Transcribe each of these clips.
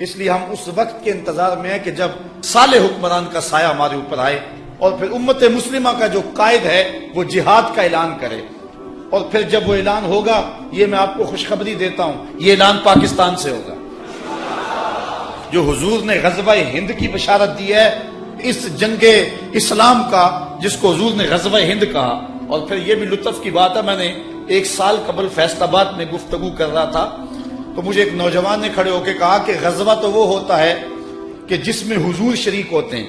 اس لیے ہم اس وقت کے انتظار میں ہیں کہ جب صالح حکمران کا سایہ ہمارے اوپر آئے اور پھر امت مسلمہ کا جو قائد ہے وہ جہاد کا اعلان کرے، اور پھر جب وہ اعلان ہوگا، یہ میں آپ کو خوشخبری دیتا ہوں، یہ اعلان پاکستان سے ہوگا۔ جو حضور نے غزوہ ہند کی بشارت دی ہے، اس جنگ اسلام کا جس کو حضور نے غزوہ ہند کہا، اور پھر یہ بھی لطف کی بات ہے، میں نے 1 سال قبل فیصل آباد میں گفتگو کر رہا تھا تو مجھے ایک نوجوان نے کھڑے ہو کے کہا کہ غزوہ تو وہ ہوتا ہے کہ جس میں حضور شریک ہوتے ہیں،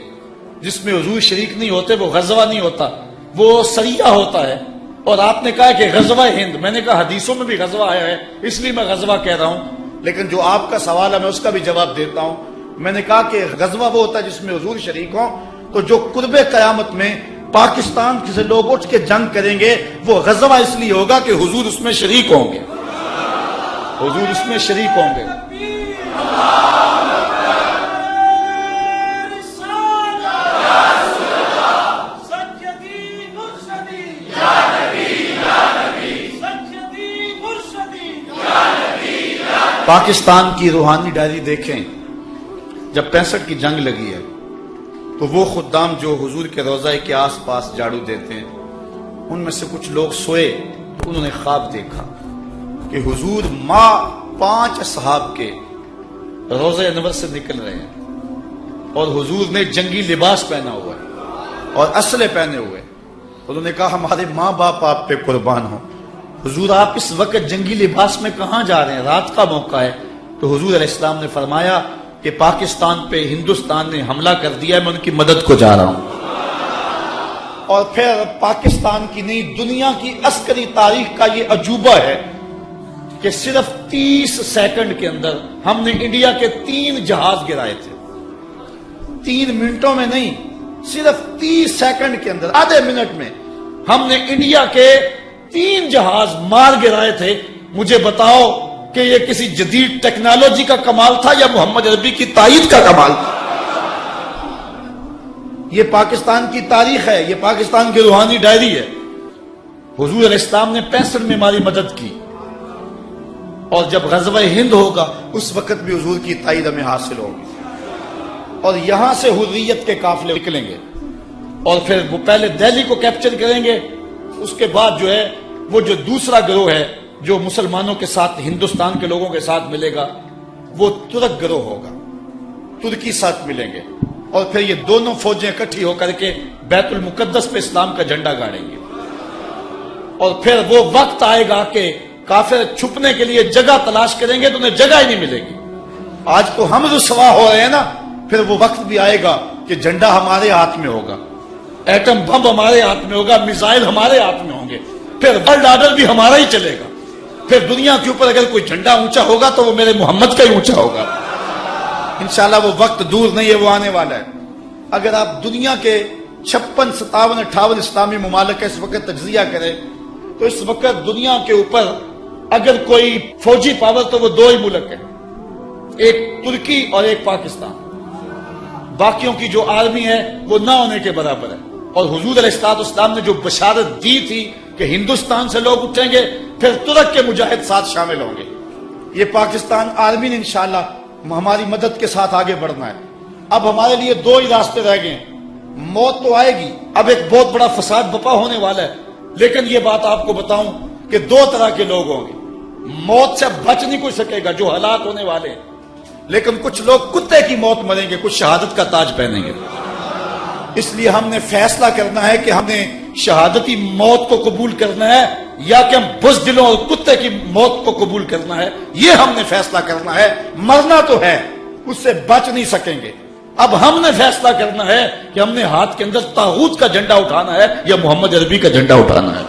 جس میں حضور شریک نہیں ہوتے وہ غزوہ نہیں ہوتا، وہ سریہ ہوتا ہے۔ اور آپ نے کہا کہ غزوہ ہند، میں نے کہا حدیثوں میں بھی غزوہ آیا ہے، اس لیے میں غزوہ کہہ رہا ہوں، لیکن جو آپ کا سوال ہے میں اس کا بھی جواب دیتا ہوں۔ میں نے کہا کہ غزوہ وہ ہوتا ہے جس میں حضور شریک ہوں، تو جو قرب قیامت میں پاکستان سے لوگ اٹھ کے جنگ کریں گے وہ غزوہ اس لیے ہوگا کہ حضور اس میں شریک ہوں گے، حضور اس میں شریک ہوں گے۔ پاکستان کی روحانی ڈائری دیکھیں، جب 65 کی جنگ لگی ہے تو وہ خدام جو حضور کے روضہ کے آس پاس جھاڑو دیتے ہیں، ان میں سے کچھ لوگ سوئے تو انہوں نے خواب دیکھا کہ حضور 5 اصحاب کے روضہ انور سے نکل رہے ہیں اور حضور نے جنگی لباس پہنا ہوا ہے اور اسلحے پہنے ہوئے۔ انہوں نے کہا ہمارے ماں باپ آپ پہ قربان ہوں، حضور آپ اس وقت جنگی لباس میں کہاں جا رہے ہیں؟ رات کا موقع ہے۔ تو حضور علیہ السلام نے فرمایا کہ پاکستان پہ ہندوستان نے حملہ کر دیا ہے، میں ان کی مدد کو جا رہا ہوں۔ اور پھر پاکستان کی نہیں دنیا کی عسکری تاریخ کا یہ عجوبہ ہے کہ صرف 30 سیکنڈ کے اندر ہم نے انڈیا کے 3 جہاز گرائے تھے، 3 منٹوں میں نہیں، صرف 30 سیکنڈ کے اندر، آدھے منٹ میں ہم نے انڈیا کے 3 جہاز مار گرائے تھے۔ مجھے بتاؤ کہ یہ کسی جدید ٹیکنالوجی کا کمال تھا یا محمد عربی کی تائید کا کمال تھا؟ یہ پاکستان کی تاریخ ہے، یہ پاکستان کی روحانی ڈائری ہے۔ حضور علیہ السلام نے 65 میں ہماری مدد کی، اور جب غزوہ ہند ہوگا اس وقت بھی حضور کی تائید ہمیں حاصل ہوگی، اور یہاں سے حریت کے قافلے نکلیں گے اور پھر وہ پہلے دہلی کو کیپچر کریں گے، اس کے بعد جو ہے وہ جو دوسرا گروہ ہے جو مسلمانوں کے ساتھ ہندوستان کے لوگوں کے ساتھ ملے گا وہ ترک گروہ ہوگا، ترکی ساتھ ملیں گے، اور پھر یہ دونوں فوجیں اکٹھی ہو کر کے بیت المقدس پہ اسلام کا جھنڈا گاڑیں گے، اور پھر وہ وقت آئے گا کہ کافر چھپنے کے لیے جگہ تلاش کریں گے تو انہیں جگہ ہی نہیں ملے گی۔ آج تو ہم رسوا ہو رہے ہیں نا، پھر وہ وقت بھی آئے گا کہ جھنڈا ہمارے ہاتھ میں ہوگا، ایٹم بم ہمارے ہاتھ میں ہوگا، میزائل ہمارے ہاتھ میں ہوں گے، پھر ورلڈ آرڈر بھی ہمارا ہی چلے گا۔ پھر دنیا کے اوپر اگر کوئی جھنڈا اونچا ہوگا تو وہ میرے محمد کا ہی اونچا ہوگا۔ انشاءاللہ وہ وقت دور نہیں ہے، وہ آنے والا ہے۔ اگر آپ دنیا کے 56 57 58 اسلامی ممالک کا اس وقت تجزیہ کریں تو اس وقت دنیا کے اوپر اگر کوئی فوجی پاور تو وہ 2 ہی ملک ہیں، ایک ترکی اور ایک پاکستان، باقیوں کی جو آرمی ہے وہ نہ ہونے کے برابر ہے۔ اور حضور علیہ السلام نے جو بشارت دی تھی کہ ہندوستان سے لوگ اٹھیں گے پھر ترک کے مجاہد ساتھ شامل ہوں گے، یہ پاکستان آرمی نے انشاءاللہ ہماری مدد کے ساتھ آگے بڑھنا ہے۔ اب ہمارے لیے 2 ہی راستے رہ گئے ہیں، موت تو آئے گی، اب ایک بہت بڑا فساد بپا ہونے والا ہے، لیکن یہ بات آپ کو بتاؤں کہ 2 طرح کے لوگ ہوں گے، موت سے بچ نہیں کوئی سکے گا جو حالات ہونے والے ہیں، لیکن کچھ لوگ کتے کی موت مریں گے، کچھ شہادت کا تاج پہنیں گے۔ اس لیے ہم نے فیصلہ کرنا ہے کہ ہم نے شہادتی موت کو قبول کرنا ہے یا کہ ہم بزدلوں اور کتے کی موت کو قبول کرنا ہے، یہ ہم نے فیصلہ کرنا ہے۔ مرنا تو ہے، اس سے بچ نہیں سکیں گے، اب ہم نے فیصلہ کرنا ہے کہ ہم نے ہاتھ کے اندر طاغوت کا جھنڈا اٹھانا ہے یا محمد عربی کا جھنڈا اٹھانا ہے۔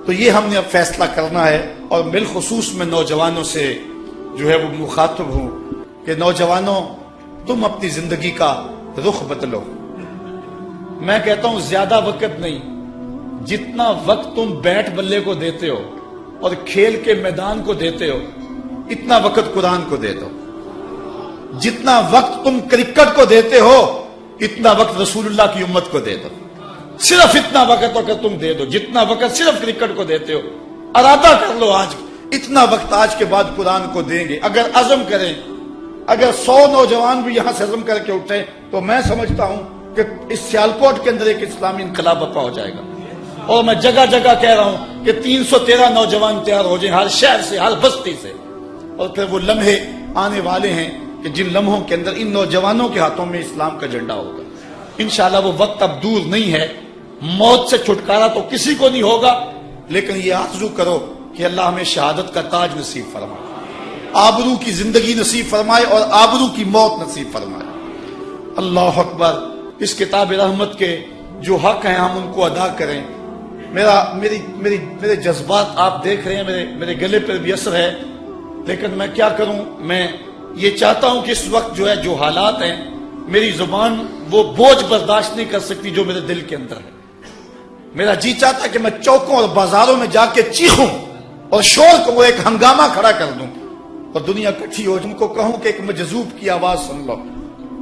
تو یہ ہم نے اب فیصلہ کرنا ہے، اور بالخصوص میں نوجوانوں سے جو ہے وہ مخاطب ہوں کہ نوجوانوں تم اپنی زندگی کا رخ بدلو۔ میں کہتا ہوں زیادہ وقت نہیں، جتنا وقت تم بیٹ بلے کو دیتے ہو اور کھیل کے میدان کو دیتے ہو اتنا وقت قرآن کو دے دو، جتنا وقت تم کرکٹ کو دیتے ہو اتنا وقت رسول اللہ کی امت کو دے دو، صرف اتنا وقت اگر تم دے دو جتنا وقت صرف کرکٹ کو دیتے ہو، ارادہ کر لو آج اتنا وقت آج کے بعد قرآن کو دیں گے، اگر عزم کریں اگر 100 نوجوان بھی یہاں سے عزم کر کے اٹھے تو میں سمجھتا ہوں کہ اس سیالکوٹ کے اندر ایک اسلامی انقلاب برپا ہو جائے گا. اور میں جگہ جگہ کہہ رہا ہوں کہ 313 نوجوان تیار ہو جائیں ہر شہر سے، ہر بستی سے. اور پھر وہ لمحے آنے والے ہیں کہ جن لمحوں کے اندر ان نوجوانوں کے ہاتھوں میں اسلام کا جھنڈا ہوگا. انشاءاللہ وہ وقت اب دور نہیں ہے. موت سے چھٹکارا تو کسی کو نہیں ہوگا، لیکن یہ آرزو کرو کہ اللہ ہمیں شہادت کا تاج نصیب فرمائے، آبرو کی زندگی نصیب فرمائے اور آبرو کی موت نصیب فرمائے. اللہ اکبر. اس کتاب رحمت کے جو حق ہیں ہم ان کو ادا کریں. میرے جذبات آپ دیکھ رہے ہیں، میرے گلے پر بھی اثر ہے، لیکن میں کیا کروں. میں یہ چاہتا ہوں کہ اس وقت جو ہے جو حالات ہیں میری زبان وہ بوجھ برداشت نہیں کر سکتی جو میرے دل کے اندر ہے. میرا جی چاہتا ہے کہ میں چوکوں اور بازاروں میں جا کے چیخوں اور شور کو ایک ہنگامہ کھڑا کر دوں اور دنیا کٹھی ہو. تم کو کہوں کہ ایک مجذوب کی آواز سن لو،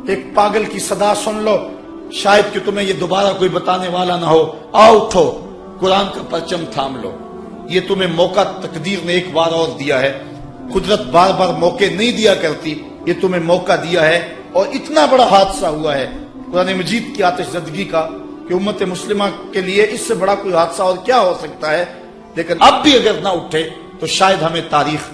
ایک پاگل کی صدا سن لو. شاید کہ تمہیں یہ دوبارہ کوئی بتانے والا نہ ہو. آؤ اٹھو، قرآن کا پرچم تھام لو. یہ تمہیں موقع تقدیر نے ایک بار اور دیا ہے. قدرت بار بار موقع نہیں دیا کرتی، یہ تمہیں موقع دیا ہے. اور اتنا بڑا حادثہ ہوا ہے قرآن مجید کی آتش زدگی کا کہ امت مسلمہ کے لیے اس سے بڑا کوئی حادثہ اور کیا ہو سکتا ہے. لیکن اب بھی اگر نہ اٹھے تو شاید ہمیں تاریخ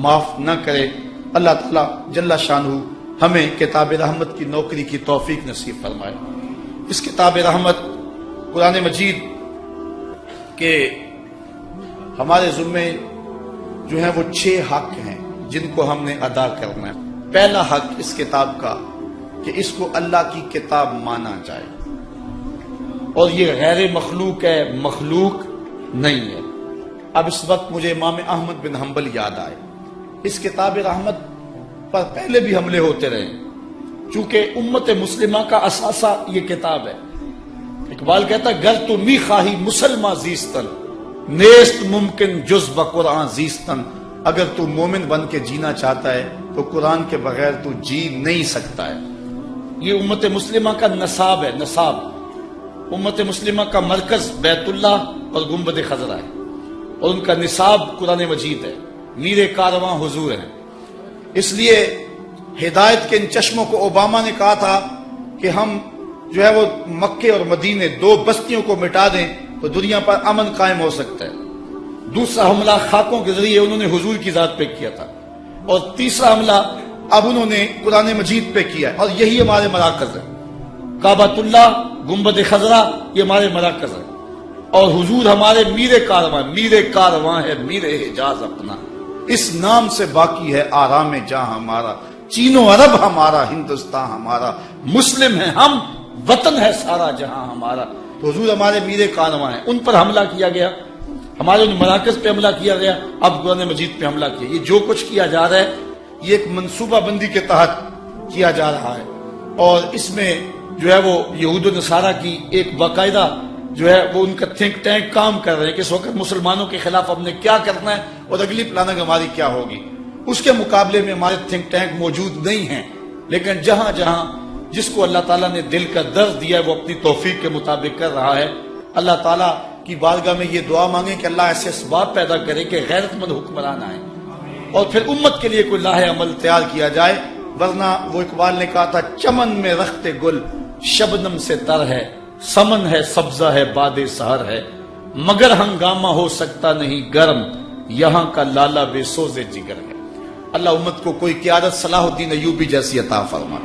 معاف نہ کرے. اللہ تعالیٰ جل شانہ ہمیں کتاب رحمت کی نوکری کی توفیق نصیب فرمائے. اس کتاب رحمت قرآن مجید کے ہمارے ذمے جو ہیں وہ 6 حق ہیں جن کو ہم نے ادا کرنا ہے. پہلا حق اس کتاب کا کہ اس کو اللہ کی کتاب مانا جائے اور یہ غیر مخلوق ہے، مخلوق نہیں ہے. اب اس وقت مجھے امام احمد بن حنبل یاد آئے. اس کتاب رحمت پر پہلے بھی حملے ہوتے رہے چونکہ امت مسلمہ کا اثاثہ یہ کتاب ہے. اقبال کہتا ہے گر تو می خواہی مسلمہ زیستن نیست ممکن جز بقرآن زیستن. اگر تو مومن بن کے جینا چاہتا ہے تو قرآن کے بغیر تو جی نہیں سکتا ہے. یہ امت مسلمہ کا نصاب ہے. نصاب امت مسلمہ کا مرکز بیت اللہ اور گنبد خضرا ہے اور ان کا نصاب قرآن مجید ہے. میر کارواں حضور ہیں. اس لیے ہدایت کے ان چشموں کو اوباما نے کہا تھا کہ ہم جو ہے وہ مکے اور مدینے 2 بستیوں کو مٹا دیں تو دنیا پر امن قائم ہو سکتا ہے. دوسرا حملہ خاکوں کے ذریعے انہوں نے حضور کی ذات پہ کیا تھا اور تیسرا حملہ اب انہوں نے قرآن مجید پہ کیا ہے اور یہی ہمارے مراکز ہے. کعبۃ اللہ، گنبد خضرا یہ ہمارے مراکز ہے اور حضور ہمارے میر کارواں ہے میر حجاز اپنا. اس نام سے باقی ہے آرام جہاں ہمارا، چین و عرب ہمارا، ہندوستان ہمارا، مسلم ہے ہم، وطن ہے سارا جہاں ہمارا. تو حضور ہمارے میر کارواں ہیں. ان پر حملہ کیا گیا، ہمارے ان مراکز پہ حملہ کیا گیا، اب قرآن مجید پہ حملہ کیا. یہ جو کچھ کیا جا رہا ہے یہ ایک منصوبہ بندی کے تحت کیا جا رہا ہے اور اس میں جو ہے وہ یہود و نصارہ کی ایک باقاعدہ جو ہے وہ ان کا تھنک ٹینک کام کر رہے ہیں کہ اس وقت مسلمانوں کے خلاف ہم نے کیا کرنا ہے اور اگلی پلاننگ ہماری کیا ہوگی. اس کے مقابلے میں ہمارے تھنک ٹینک موجود نہیں ہیں، لیکن جہاں جہاں جس کو اللہ تعالیٰ نے دل کا درد دیا ہے وہ اپنی توفیق کے مطابق کر رہا ہے. اللہ تعالیٰ کی بارگاہ میں یہ دعا مانگیں کہ اللہ ایسے اسباب پیدا کرے کہ غیرت مند حکمران آئے اور پھر امت کے لیے کوئی لاہ عمل تیار کیا جائے. ورنہ وہ اقبال نے کہا تھا چمن میں رخت گل شبنم سے تر ہے، سمن ہے سبزہ ہے باد سحر ہے، مگر ہنگامہ ہو سکتا نہیں گرم، یہاں کا لالا بے سوز جگر ہے. اللہ امت کو کوئی قیادت صلاح الدین ایوبی جیسی عطا فرما.